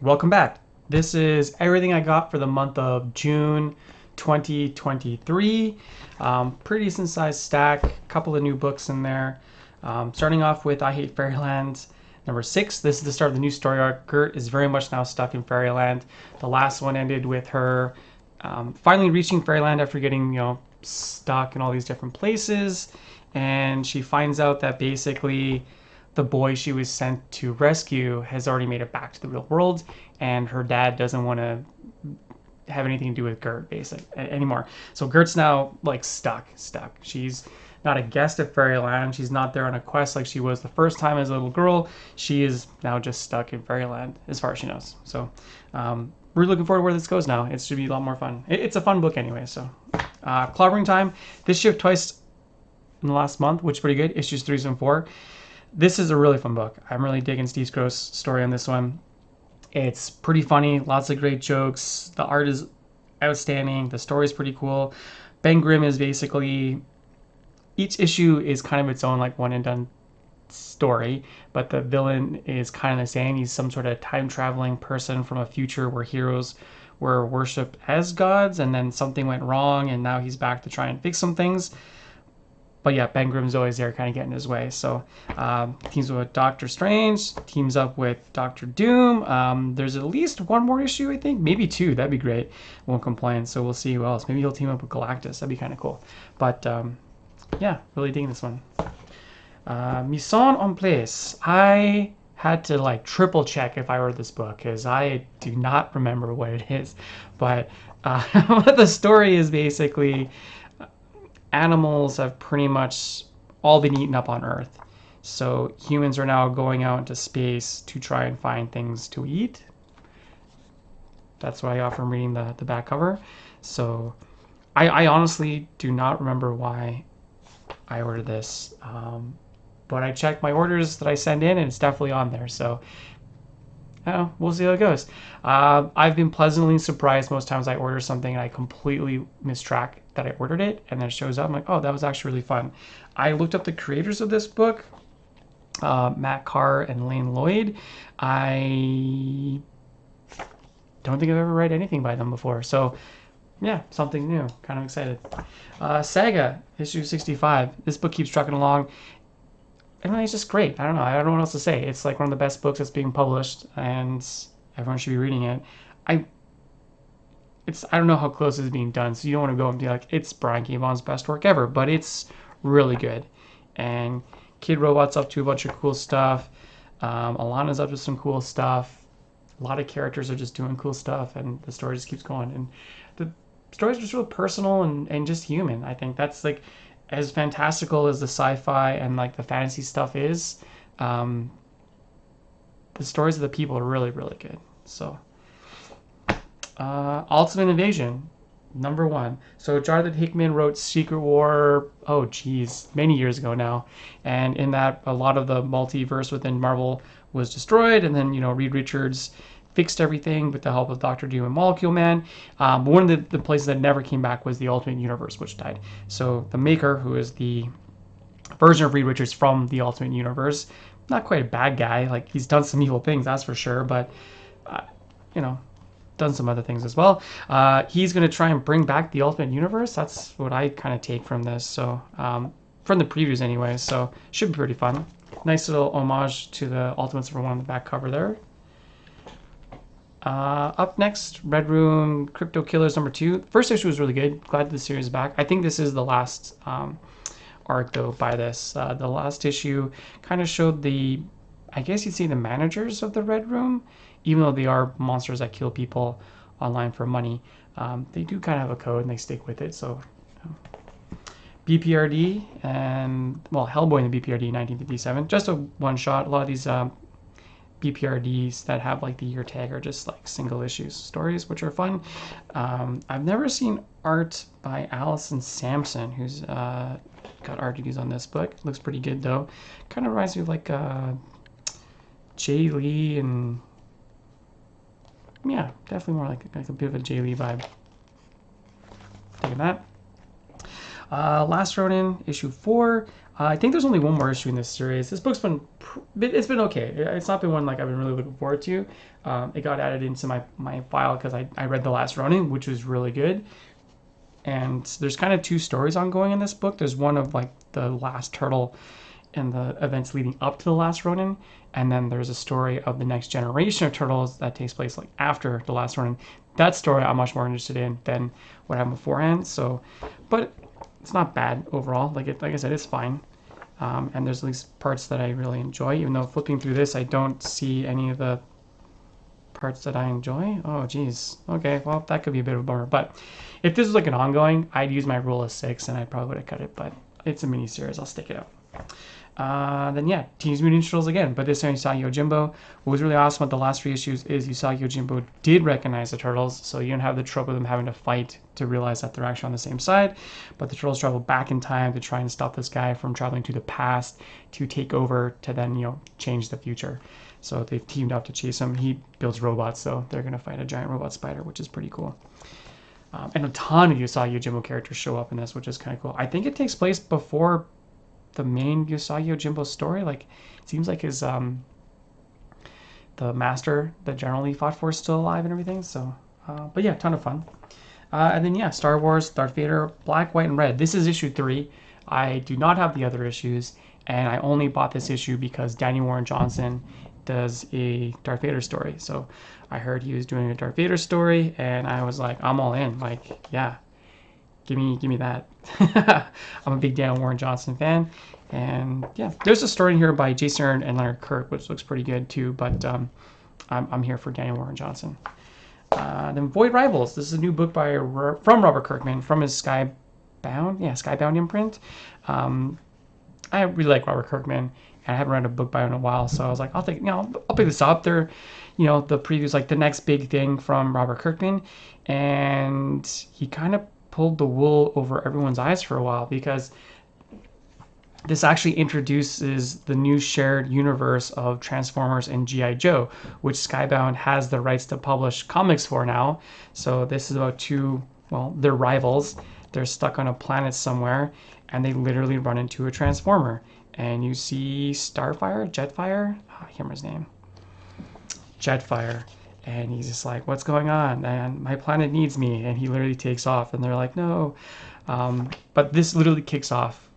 Welcome back. This is everything I got for the month of June 2023. Pretty decent sized stack, a couple of new books in there. Starting off with I Hate Fairyland number 6. This is the start of the new story arc. Gert is very much now stuck in Fairyland. The last one ended with her finally reaching Fairyland after getting, stuck in all these different places. And she finds out that basically the boy she was sent to rescue has already made it back to the real world, and her dad doesn't want to have anything to do with Gert anymore. So Gert's now like stuck. She's not a guest at Fairyland. She's not there on a quest like she was the first time as a little girl. She is now just stuck in Fairyland as far as she knows. So we're looking forward to where this goes now. It should be a lot more fun. It's a fun book anyway. So Clobbering Time. This shipped twice in the last month, which is pretty good. Issues 3 and 4. This is a really fun book. I'm really digging Steve Gross' story on this one. It's pretty funny, lots of great jokes. The art is outstanding. The story is pretty cool. Ben Grimm is basically, each issue is kind of its own like one and done story, but the villain is kind of the same. He's some sort of time traveling person from a future where heroes were worshipped as gods, and then something went wrong, and now he's back to try and fix some things. But yeah, Ben Grimm's always there, kind of getting his way. So teams with Doctor Strange, teams up with Doctor Doom. There's at least one more issue, I think, maybe two. That'd be great. Won't complain. So we'll see who else. Maybe he'll team up with Galactus. That'd be kind of cool. But yeah, really digging this one. Mission en place. I had to like triple check if I ordered this book because I do not remember what it is. But what the story is basically, animals have pretty much all been eaten up on Earth. So humans are now going out into space to try and find things to eat. That's what I got from reading the back cover. So I honestly do not remember why I ordered this. But I checked my orders that I send in, and it's definitely on there. So we'll see how it goes. I've been pleasantly surprised most times I order something and I completely mistrack that I ordered it, and then it shows up. I'm like, oh, that was actually really fun. I looked up the creators of this book, Matt Carr and Lane Lloyd. I don't think I've ever read anything by them before. So yeah, something new. Kind of excited. Saga, issue 65. This book keeps trucking along. And it's just great. I don't know. I don't know what else to say. It's like one of the best books that's being published, and everyone should be reading it. I don't know how close it's being done, so you don't want to go and be like, it's Brian K. Vaughan's best work ever, but it's really good. And Kid Robot's up to a bunch of cool stuff. Alana's up to some cool stuff. A lot of characters are just doing cool stuff, and the story just keeps going. And the story's just real personal and just human. I think that's like, as fantastical as the sci-fi and like the fantasy stuff is, the stories of the people are really, really good. So Ultimate Invasion number 1. So Jonathan Hickman wrote Secret War, oh geez, many years ago now, and in that a lot of the multiverse within Marvel was destroyed, and then Reed Richards fixed everything with the help of Doctor Doom and Molecule Man. But one of the places that never came back was the Ultimate Universe, which died. So the maker, who is the version of Reed Richards from the Ultimate Universe, not quite a bad guy. Like, he's done some evil things, that's for sure, but done some other things as well. He's going to try and bring back the Ultimate Universe. That's what I kind of take from this. So from the previews anyway. So should be pretty fun. Nice little homage to the Ultimates number 1 on the back cover there. Up next, Red Room Crypto Killers number 2. First issue was really good. Glad the series is back. I think this is the last arc though by this. The last issue kind of showed I guess you'd say the managers of the Red Room, even though they are monsters that kill people online for money. They do kind of have a code and they stick with it. So BPRD and Hellboy in the BPRD 1957. Just a one shot. A lot of these BPRDs that have like the year tag are just like single issues stories, which are fun. I've never seen art by Allison Sampson, who's got art reviews on this book. Looks pretty good though. Kind of reminds me of like Jay Lee, and yeah, definitely more like a bit of a Jay Lee vibe. Taking that. Last Ronin, issue 4. I think there's only one more issue in this series. This book's it's been okay. It's not been one like I've been really looking forward to. It got added into my file because I read The Last Ronin, which was really good. And there's kind of two stories ongoing in this book. There's one of like the last turtle and the events leading up to The Last Ronin, and then there's a story of the next generation of turtles that takes place like after The Last Ronin. That story I'm much more interested in than what happened beforehand. So, but it's not bad overall. Like I said, it's fine. And there's at least parts that I really enjoy, even though flipping through this, I don't see any of the parts that I enjoy. Oh, geez. Okay, well, that could be a bit of a bummer. But if this was like an ongoing, I'd use my rule of 6, and I probably would have cut it. But it's a mini series. I'll stick it out. Then yeah, Teenage Mutant Ninja Turtles again, but this time Usagi Yojimbo. What was really awesome about the last 3 issues is Usagi Yojimbo did recognize the turtles, so you don't have the trope of them having to fight to realize that they're actually on the same side. But the turtles travel back in time to try and stop this guy from traveling to the past to take over to then change the future. So they've teamed up to chase him. He builds robots, so they're gonna fight a giant robot spider, which is pretty cool. And a ton of Usagi Yojimbo characters show up in this, which is kind of cool. I think it takes place before the main Usagi Yojimbo story. Like, it seems like his the master that generally fought for is still alive and everything. So, but yeah, ton of fun. And then yeah, Star Wars, Darth Vader, Black, White, and Red. This is issue 3. I do not have the other issues, and I only bought this issue because Danny Warren Johnson does a Darth Vader story. So I heard he was doing a Darth Vader story, and I was like, I'm all in. Like, yeah. Give me that. I'm a big Dan Warren Johnson fan. And yeah, there's a story in here by Jason Aaron and Leonard Kirk, which looks pretty good too. But I'm here for Daniel Warren Johnson. Then Void Rivals. This is a new book from Robert Kirkman from his Skybound imprint. I really like Robert Kirkman, and I haven't read a book by him in a while, so I was like, I'll pick this up. They're, the previews like the next big thing from Robert Kirkman, and he kind of pulled the wool over everyone's eyes for a while because this actually introduces the new shared universe of Transformers and G.I. Joe, which Skybound has the rights to publish comics for now. So this is about they're rivals. They're stuck on a planet somewhere, and they literally run into a Transformer. And you see Jetfire? Oh, I can't remember his name. Jetfire. And he's just like, what's going on? And my planet needs me. And he literally takes off. And they're like, no. But this literally kicks off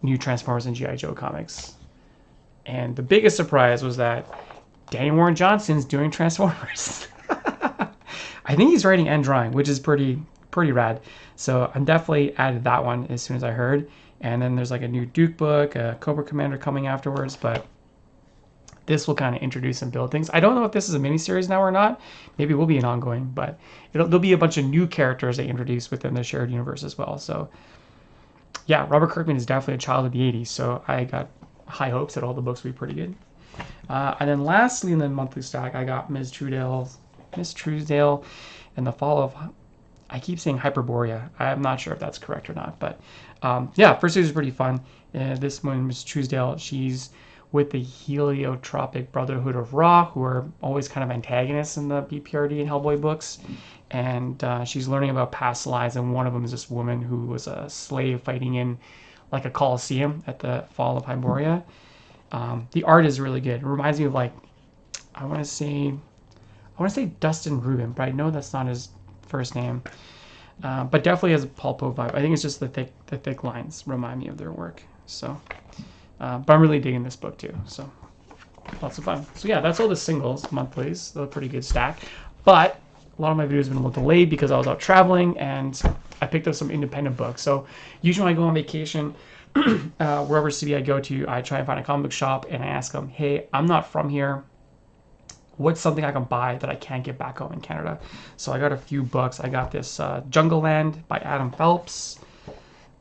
new Transformers and G.I. Joe comics. And the biggest surprise was that Danny Warren Johnson's doing Transformers. I think he's writing and drawing, which is pretty rad. So I'm definitely added that one as soon as I heard. And then there's like a new Duke book, a Cobra Commander coming afterwards. But this will kind of introduce and build things. I don't know if this is a miniseries now or not. Maybe it will be an ongoing, but there'll be a bunch of new characters they introduce within the shared universe as well. So yeah, Robert Kirkman is definitely a child of the 80s, so I got high hopes that all the books will be pretty good. And then lastly in the monthly stack, I got Ms. Truesdale and the Fall of, I keep saying Hyperborea. I'm not sure if that's correct or not, but yeah, first series is pretty fun. This one, Ms. Truesdale, she's with the Heliotropic Brotherhood of Ra, who are always kind of antagonists in the BPRD and Hellboy books. And she's learning about past lives, and one of them is this woman who was a slave fighting in like a coliseum at the Fall of Hyperborea. The art is really good. It reminds me of like, I want to say Dustin Rubin, but I know that's not his first name. But definitely has a pulpo vibe. I think it's just the thick lines remind me of their work. So, but I'm really digging this book too. So, lots of fun. So yeah, that's all the singles monthlies. They're a pretty good stack. But a lot of my videos have been a little delayed because I was out traveling and I picked up some independent books. So usually when I go on vacation, wherever city I go to, I try and find a comic book shop and I ask them, hey, I'm not from here. What's something I can buy that I can't get back home in Canada? So I got a few books. I got this Jungle Land by Adam Phelps.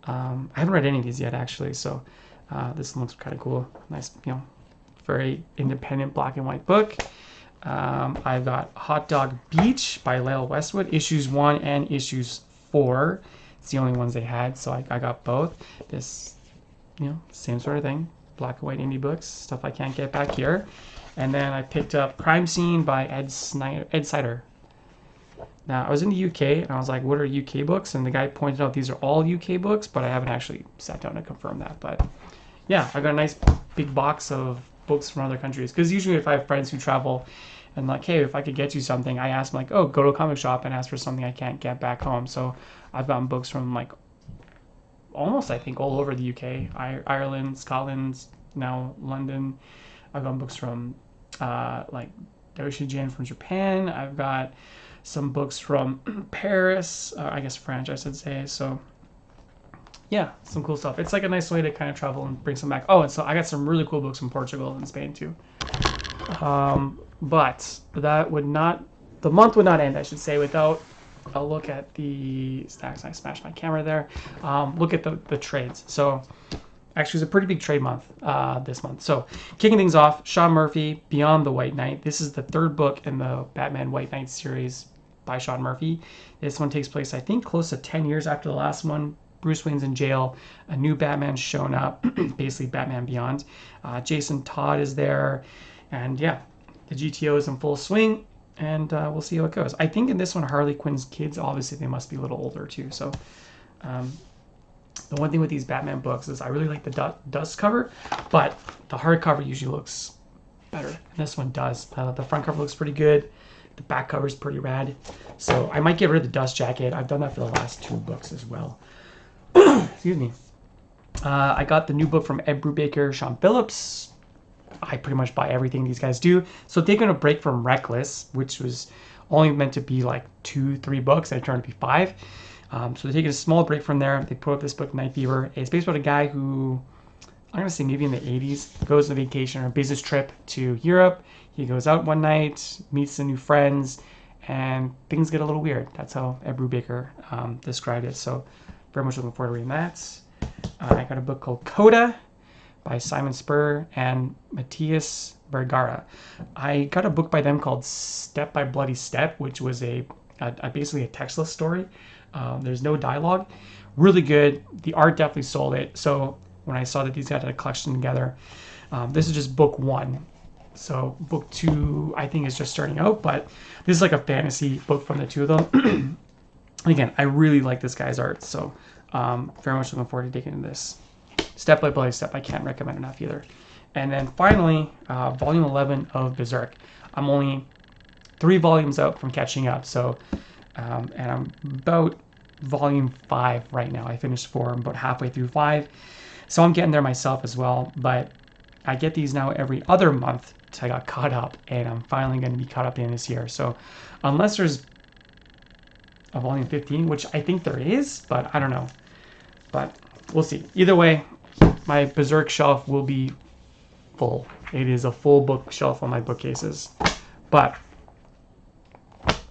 I haven't read any of these yet, actually. So this looks kind of cool. Nice, very independent black and white book. I've got Hot Dog Beach by Lael Westwood, issues 1 and issues 4. It's the only ones they had, so I got both. This, same sort of thing. Black and white indie books, stuff I can't get back here. And then I picked up Crime Scene by Ed Sider. Now, I was in the UK and I was like, what are UK books? And the guy pointed out these are all UK books, but I haven't actually sat down to confirm that. But yeah, I got a nice big box of books from other countries. Because usually if I have friends who travel and like, hey, if I could get you something, I ask them like, oh, go to a comic shop and ask for something I can't get back home. So I've gotten books from like almost, I think, all over the UK, Ireland, Scotland, now London. I've gotten books from like Daoshinjin from Japan. I've got some books from Paris, I guess French, I should say. So yeah, some cool stuff. It's like a nice way to kind of travel and bring some back. Oh, and so I got some really cool books from Portugal and Spain too. But that would not, the month would not end, I should say, without a look at the stacks. I smashed my camera there. Look at the trades. So actually, it's a pretty big trade month this month. So kicking things off, Sean Murphy, Beyond the White Knight. This is the third book in the Batman White Knight series by Sean Murphy. This one takes place, I think, close to 10 years after the last one. Bruce Wayne's in jail. A new Batman's shown up, basically Batman Beyond. Jason Todd is there. And yeah, the GTO is in full swing. And we'll see how it goes. I think in this one, Harley Quinn's kids, obviously, they must be a little older too. So the one thing with these Batman books is I really like the dust cover, but the hardcover usually looks better. And this one does. The front cover looks pretty good. The back cover is pretty rad. So I might get rid of the dust jacket. I've done that for the last two books as well. Excuse me. I got the new book from Ed Brubaker, Sean Phillips. I pretty much buy everything these guys do. So taking a break from Reckless, which was only meant to be like 2-3 books, and it turned to be 5. So they're taking a small break from there. They put up this book, Night Fever. It's based on a guy who, I'm going to say maybe in the 80s, goes on a vacation or a business trip to Europe. He goes out one night, meets some new friends, and things get a little weird. That's how Ed Brubaker described it. So very much looking forward to reading that. I got a book called Coda by Simon Spurr and Matthias Vergara. I got a book by them called Step by Bloody Step, which was basically a textless story. There's no dialogue. Really good. The art definitely sold it. So when I saw that these guys had a collection together, this is just book 1. So book 2, I think, is just starting out, but this is like a fantasy book from the two of them. Again, I really like this guy's art, so very much looking forward to digging into this. Step by Bloody Step, I can't recommend enough either. And then finally, volume 11 of Berserk. I'm only 3 volumes out from catching up, so and I'm about volume 5 right now. I finished 4, I'm about halfway through 5, so I'm getting there myself as well. But I get these now every other month till I got caught up, and I'm finally going to be caught up in this year. So unless there's a volume 15, which I think there is, but I don't know. But we'll see. Either way, my Berserk shelf will be full. It is a full bookshelf on my bookcases. But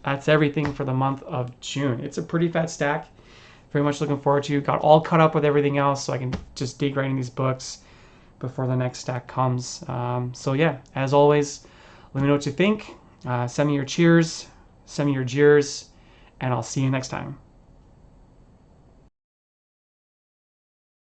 that's everything for the month of June. It's a pretty fat stack. Very much looking forward to. Got all caught up with everything else, so I can just dig right in these books before the next stack comes. So yeah, as always, let me know what you think. Send me your cheers, send me your jeers, and I'll see you next time.